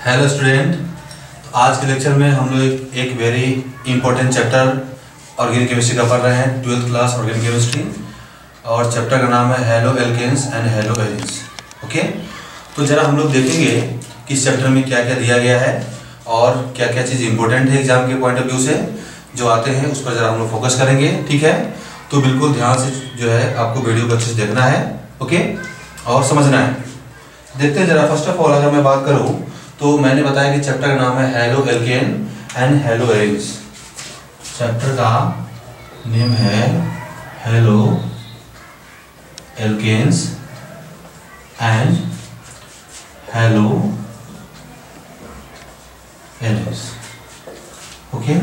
Hello student, आज के lecture में हम लोग एक very important chapter organic chemistry का पढ़ रहे हैं, 12th क्लास ऑर्गेनिक केमिस्ट्री। और चैप्टर का नाम है haloalkanes and haloarenes. Okay, तो ज़रा हम लोग देखेंगे कि इस चैप्टर में क्या क्या दिया गया है और क्या क्या चीज़ इंपॉर्टेंट है एग्जाम के पॉइंट ऑफ व्यू से जो आते हैं, उस पर ज़रा हम लोग फोकस करेंगे। ठीक है, तो बिल्कुल ध्यान से जो है आपको वीडियो को अच्छे से देखना है, ओके, और समझना है। देखते हैं ज़रा। फर्स्ट ऑफ ऑल अगर मैं बात करूँ तो मैंने बताया कि चैप्टर का नाम है haloalkane and haloarenes. Chapter का नेम है haloalkanes and haloarenes. Okay,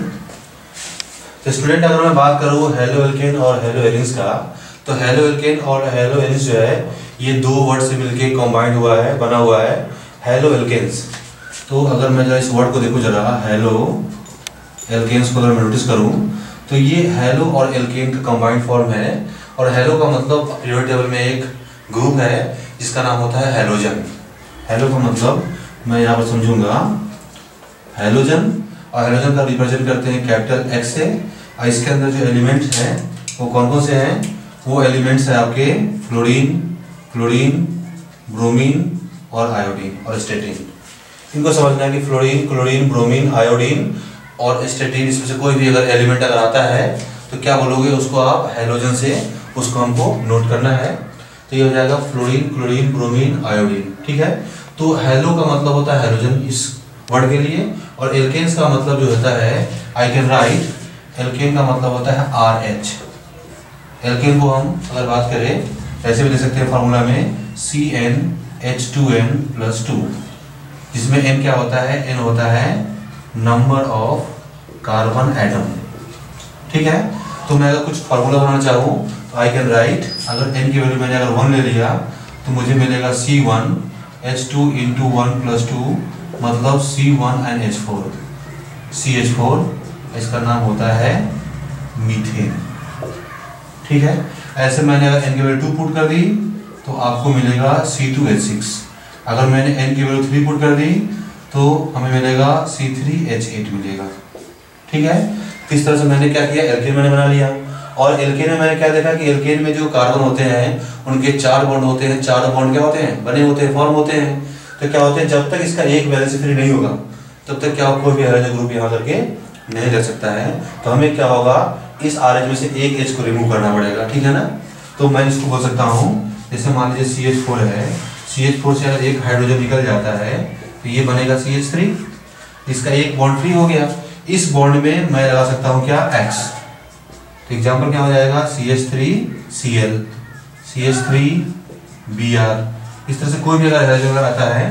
तो स्टूडेंट अगर मैं बात करूँ हेलो एल्केन और हेलो एरिन्स का, तो हेलो एल्केन और हेलो एरिन्स जो है ये दो वर्ड से मिलके कंबाइंड हुआ है, बना हुआ है हेलो एल्केन्स। तो अगर मैं जरा इस वर्ड को देखूँ जरा, हेलो एल्केन्स को अगर मैं नोटिस करूँ तो ये हेलो और एल्केन का कंबाइंड फॉर्म है। और हेलो का मतलब पीरियोडिक टेबल में एक ग्रुप है जिसका नाम होता है हेलोजन। हेलो का मतलब मैं यहाँ पर समझूंगा हेलोजन, और हेलोजन का रिप्रेजेंट करते हैं कैपिटल एक्स से। और इसके अंदर जो एलिमेंट्स हैं वो कौन कौन से हैं? वो एलिमेंट्स हैं आपके फ्लोरीन, क्लोरीन, ब्रोमीन और आयोडीन और स्टेटिन। इनको समझना है कि फ्लोरीन, क्लोरीन, ब्रोमीन, आयोडीन और स्टेटिन, इसमें से कोई भी अगर एलिमेंट अगर आता है तो क्या बोलोगे उसको आप? हेलोजन से उसको हमको नोट करना है। तो ये हो जाएगा फ्लोरीन, क्लोरीन, ब्रोमीन, आयोडीन। ठीक है, तो हेलो का मतलब होता है हेलोजन इस वर्ड के लिए। और एल्केन्स का मतलब जो होता है, आई कैन राइट, एल्केन का मतलब होता है RH। एल्केन को हम अगर बात करें ऐसे भी लिख सकते हैं फार्मूला में CnH2n+2, जिसमें n क्या होता है? n होता है नंबर ऑफ कार्बन एटम। ठीक है, तो मैं अगर कुछ फार्मूला बनाना चाहूँ तो आई कैन राइट, अगर n की वैल्यू मैंने अगर 1 ले लिया तो मुझे मिलेगा C1H2 × 1+2 मतलब C1NH4। CH4 इसका नाम होता है मीथेन। ठीक है, ऐसे मैंने अगर n की वैल्यू 2 पुट कर दी तो आपको मिलेगा C2H6। अगर मैंने n की वैल्यू 3 पुट कर दी तो हमें मिलेगा C3H8 मिलेगा। ठीक है, इस तरह से मैंने क्या किया, एल्केन मैंने बना लिया। और एल्केन में मैंने क्या देखा कि एल्केन में जो कार्बन होते हैं उनके 4 बॉन्ड होते हैं। 4 बॉन्ड क्या होते हैं? बने होते हैं, फॉर्म होते हैं। तो क्या होते हैं, जब तक इसका एक वैलेंस फ्री नहीं होगा तब तक क्या कोई भी हाइड्रोजन ग्रुप यहाँ करके नहीं रख सकता है। तो हमें क्या होगा, इस RH में से एक H को रिमूव करना पड़ेगा। ठीक है ना, तो मैं इसको बोल सकता हूँ, जैसे मान लीजिए CH4 है, CH4 से अगर एक हाइड्रोजन निकल जाता है तो ये बनेगा CH3, इसका एक बॉन्ड फ्री हो गया। इस बॉन्ड में मैं लगा सकता हूँ क्या? X। तो एग्जाम्पल क्या हो जाएगा? CH3Cl, CH3Br। इस तरह से कोई भी अगर हाइड्रोजन आता है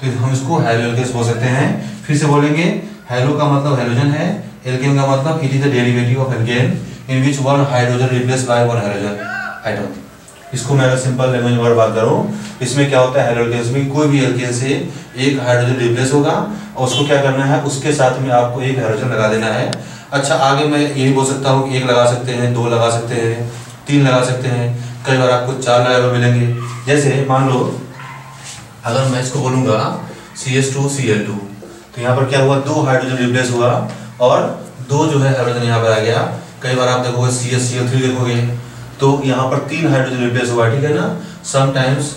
तो हम इसको हेलो एल्केन्स बोल सकते हैं। फिर से बोलेंगे, हेलो का मतलब हेलोजन है, एल्केन का मतलब it is the derivative of alkene in which one hydrogen replace by one hydrogen atom. इसको मैं अगर सिंपल लैंग्वेज वर्ड बात करूं, इसमें क्या होता है, हेलो एल्केन्स में कोई भी एल्केन से एक हाइड्रोजन रिप्लेस होगा और उसको क्या करना है, उसके साथ में आपको एक हाइड्रोजन लगा देना है। अच्छा, आगे मैं यही बोल सकता हूँ कि 1 लगा सकते हैं, 2 लगा सकते हैं, 3 लगा सकते हैं, कई बार आपको 4 लगाए हुए मिलेंगे। जैसे मान लो अगर मैं इसको बोलूँगा CH2Cl2, तो यहाँ पर क्या हुआ, 2 हाइड्रोजन रिप्लेस हुआ और 2 जो है हाइड्रोजन यहाँ पर आ गया। कई बार आप देखोगे CH3 देखोगे तो यहाँ पर 3 हाइड्रोजन रिप्लेस हुआ। ठीक है ना, समटाइम्स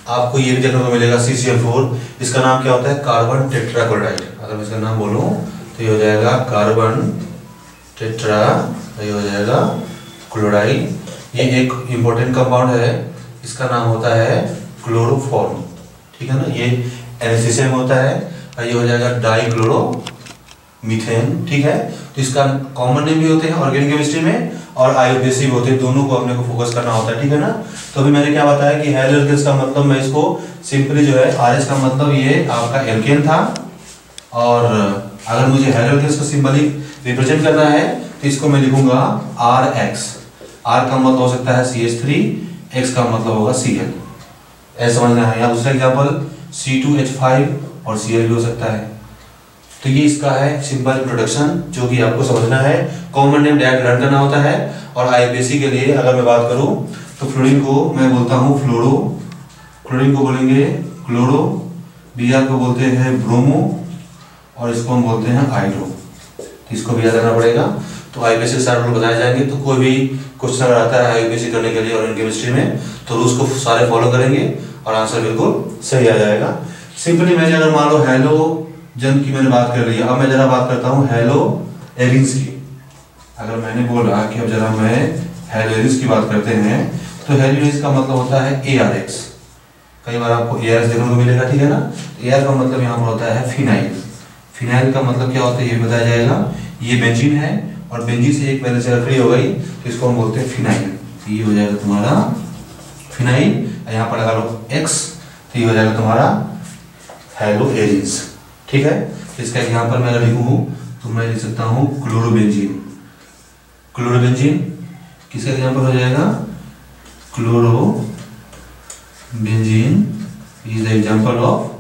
आपको ये भी देखने को मिलेगा CCl4, इसका नाम क्या होता है? Carbon tetrachloride. अगर मैं इसका नाम बोलूँ तो ये हो जाएगा कार्बन टेट्रा, ये हो जाएगा क्लोराइड। ये एक इंपॉर्टेंट कंपाउंड है, इसका नाम होता है क्लोरोफॉर्म। ठीक है ना, ये NaCl में होता है और ये हो जाएगा डाइक्लोरोमीथेन। ठीक है, तो इसका कॉमन नेम भी होते हैं ऑर्गेनिक केमिस्ट्री में और आयुर्वेद भी होते हैं, दोनों को अपने को फोकस करना होता है। ठीक है ना, तो अभी मैंने क्या बताया कि हेलो एल्केन्स का मतलब मैं इसको सिंपली जो है RH का मतलब ये आपका एल्केन था। और अगर मुझे हेलो एल्केन्स को सिंपली रिप्रेजेंट करना है तो इसको मैं लिखूंगा RH। R का मतलब हो सकता है CH3, X का मतलब होगा Cl। ऐसा समझना है। यहाँ दूसरा एग्जाम्पल C2H5 और Cl भी हो सकता है। तो ये इसका है सिंपल इंट्रोडक्शन जो कि आपको समझना है। कॉमन नेम डायरेक्ट लर्न करना होता है। और IUPAC के लिए अगर मैं बात करूं तो फ्लोरीन को मैं बोलता हूं फ्लोरो, क्लोरीन को बोलेंगे क्लोरो, Br को बोलते हैं ब्रोमो और इसको हम बोलते हैं आइडो। तो इसको भी याद रखना पड़ेगा। तो आईपीसी सारे रूल बताए जाएंगे। तो कोई भी क्वेश्चन अगर आता है आईपीसी करने के लिए और केमिस्ट्री में तो रूल्स को सारे फॉलो करेंगे और आंसर बिल्कुल सही आ जाएगा। सिंपली मैंने अगर मान लो हेलोजन की मैंने बात कर ली, अब मैं जरा बात करता हूँ हेलो एरिन्स की। अगर मैंने बोला कि अब जरा मैं हेलो एरिन्स की बात करते हैं तो हेलो एरिन्स का मतलब होता है ARX। कई बार आपको ARX देखने को मिलेगा, ठीक है ना। AR का मतलब यहाँ पर होता है फिनाइल। फिनाइल का मतलब क्या होता है ये बताया जाएगा। ये बेंजीन है और बेंजीन से एक वैलेंस अगर फ्री हो गई तो इसको हम बोलते हैं फिनाइल। तो ये हो जाएगा तुम्हारा फिनाइल, यहाँ पर लगा लो X, तो ये हो जाएगा तुम्हारा हेलो एरिन्स, ठीक है। तो इसका एग्जांपल मैं अगर लिखूँ तो मैं लिख सकता हूँ क्लोरोबेंजीन। क्लोरोबेंजीन किसका एग्जांपल हो जाएगा, chlorobenzene is the example of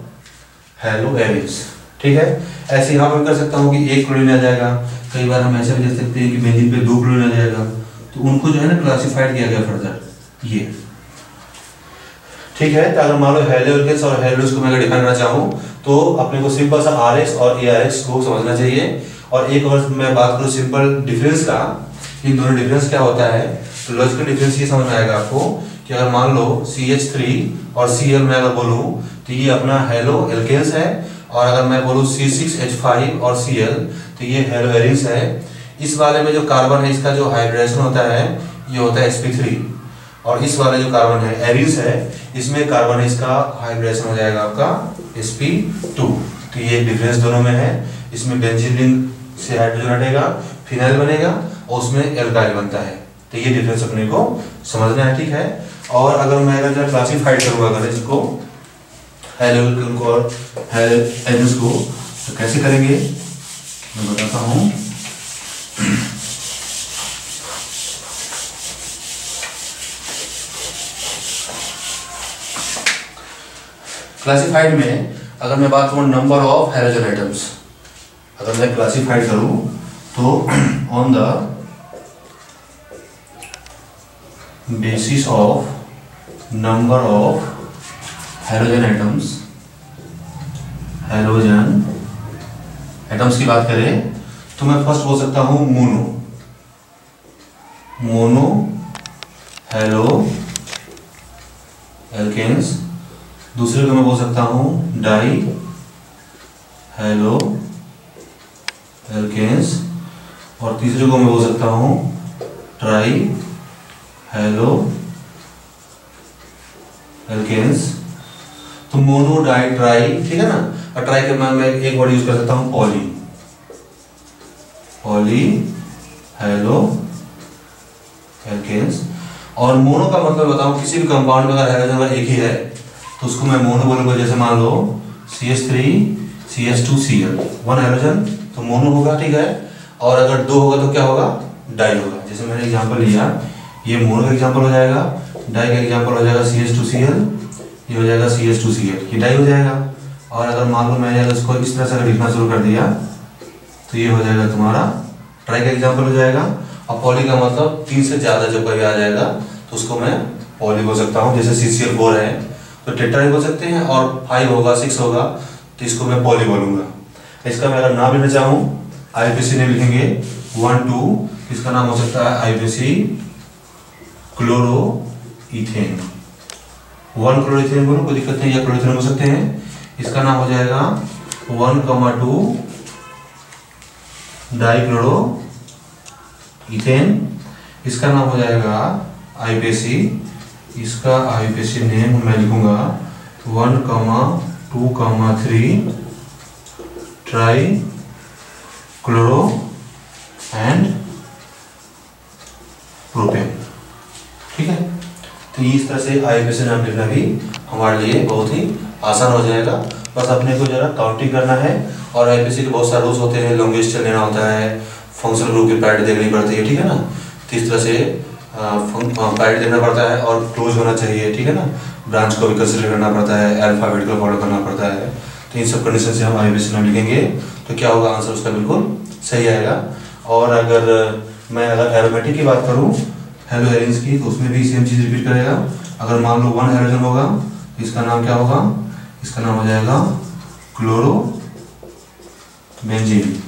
hello arenes, ठीक है। ऐसे यहाँ पर कर सकता हूँ कि एक क्लोरीन आ जाएगा। कई बार हम ऐसे भी देख सकते हैं कि बेंजीन पे 2 क्लोरीन आ जाएगा, तो उनको जो है ना क्लासिफाइड किया गया फर्दर ये, ठीक है। तो अगर मान लो हेलो एल्केन्स और हेलोस को मैं अगर डिफाइन करना चाहूँ तो अपने को सिंपल सा RX और ARX को समझना चाहिए। और एक अगर मैं बात करूँ सिंपल डिफरेंस का, इन दोनों डिफरेंस क्या होता है, तो लॉजिकल डिफरेंस ये समझ में आएगा आपको कि अगर मान लो CH3 और Cl मैं अगर बोलूँ तो ये अपना हेलो एल्केन्स है, और अगर मैं बोलूँ C6H5 और Cl तो ये हेलो एरिन्स है। इस वाले में जो कार्बन है इसका जो हाइब्रिडेशन होता है ये होता है sp3, और इस वाले जो कार्बन है एरिन्स है इसमें कार्बन है इसका हाइब्रिडेशन हो जाएगा आपका sp2। तो ये डिफरेंस दोनों में है। इसमें बेंजीन रिंग से हाइड्रोजन हटेगा, फिनाइल बनेगा और उसमें एल्काइल बनता है। तो ये डिफरेंस अपने को समझना है, ठीक है। और अगर मैं अगर क्लासिफाइड करूँगा अगर इसको हेलो को और हेलो एरिन्स को तो कैसे करेंगे मैं बताता हूँ। क्लासिफाइड में अगर मैं बात करूँ नंबर ऑफ हैलोजन एटम्स, अगर मैं क्लासिफाइड करूँ तो on the basis of number of halogen atoms की बात करें तो मैं फर्स्ट बोल सकता हूँ मोनो हेलो एल्केन्स। दूसरे को मैं बोल सकता हूँ डाई हेलो एल्केन्स, और तीसरे को मैं बोल सकता हूँ ट्राई हेलो एल्केन्स। तो मोनो डाई ट्राई, ठीक है ना। और ट्राई के मैं एक वर्ड यूज कर सकता हूँ पॉली हेलो एल्केन्स। और मोनो का मतलब बताऊँ किसी भी कंपाउंड में अगर हाइड्रोजन अगर एक ही है तो उसको मैं मोनो बोलूँगा। जैसे मान लो CH3 CH2Cl 1 हाइड्रोजन तो मोनो होगा, ठीक है। और अगर 2 होगा तो क्या होगा, डाई होगा। जैसे मैंने एग्जांपल लिया ये मोनो का एग्जांपल हो जाएगा, डाई का एग्जांपल हो जाएगा CH2Cl, ये हो जाएगा CH2Cl, ये डाई हो जाएगा। और अगर मान लो मैंने इसको इस तरह से अगर लिखना शुरू कर दिया तो ये हो जाएगा तुम्हारा ट्राई का एग्जांपल हो जाएगा। और पॉली का मतलब 3 से ज़्यादा जब कभी आ जाएगा तो उसको मैं पॉली बोल सकता हूँ। जैसे CCl4 है तो टेट्रा ही बोल सकते हैं, और 5 होगा 6 होगा तो इसको मैं पॉली बोलूँगा। इसका मैं अगर नाम लिखना चाहूँ IUPAC नेम लिखेंगे 1 2, इसका नाम हो सकता है IUPAC क्लोरोइथेन। 1 क्लोरोइथेन बोलो कोई दिक्कत नहीं, या क्लोरोइथेन हो सकते हैं। इसका नाम हो जाएगा 1,2 डाइक्लोरो इथेन। इसका नाम हो जाएगा IUPAC, इसका IUPAC नेम मैं लिखूंगा 1,2,3 ट्राई क्लोरो एंड प्रोपेन, ठीक है। तो इस तरह से IUPAC नाम लिखना भी हमारे लिए बहुत ही आसान हो जाएगा। बस अपने को जरा काउंटिंग करना है। और IUPAC के बहुत सारे रूल्स होते हैं, लॉन्गेस्ट चल लेना होता है, फंक्शनल ग्रुप की पैरिटी देखनी पड़ती है, ठीक है ना। तो इस तरह से पैरिटी देखना पड़ता है और क्लोज होना चाहिए, ठीक है ना। ब्रांच को भी कंसिडर करना पड़ता है, अल्फाबेट को फॉलो करना पड़ता है। तो इन सब कंडीशन से हम IUPAC नाम लिखेंगे तो क्या होगा, आंसर उसका बिल्कुल सही आएगा। और अगर मैं अगर एरोमेटिक की बात करूँ हेलो एरिन्स की तो उसमें भी सेम चीज़ रिपीट करेगा। अगर मान लो 1 हाइड्रोजन होगा तो इसका नाम क्या होगा, इसका नाम हो जाएगा क्लोरो बेंजीन।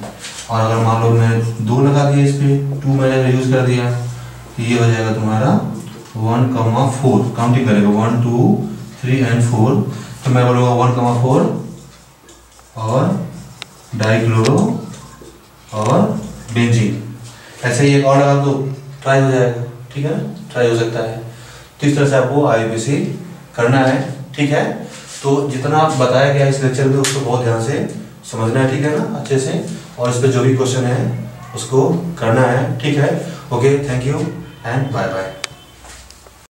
और अगर मान लो मैं 2 लगा दिया इस पर, 2 मैंने यूज कर दिया, तो ये हो जाएगा तुम्हारा 1,4, काउंटिंग करेगा 1 2 3 एंड 4, तो मैं बोलूँगा 1,4 और डाइक्लोरो और बेंजीन। ऐसे ही एक और लगा तो ट्राई हो जाएगा, ठीक है ना, ट्राई हो सकता है। तो इस तरह से आपको IUPAC करना है, ठीक है। तो जितना बताया गया इस लेक्चर में उसको बहुत ध्यान से समझना है, ठीक है ना, अच्छे से, और इस पर जो भी क्वेश्चन है उसको करना है, ठीक है। Okay, thank you and bye bye.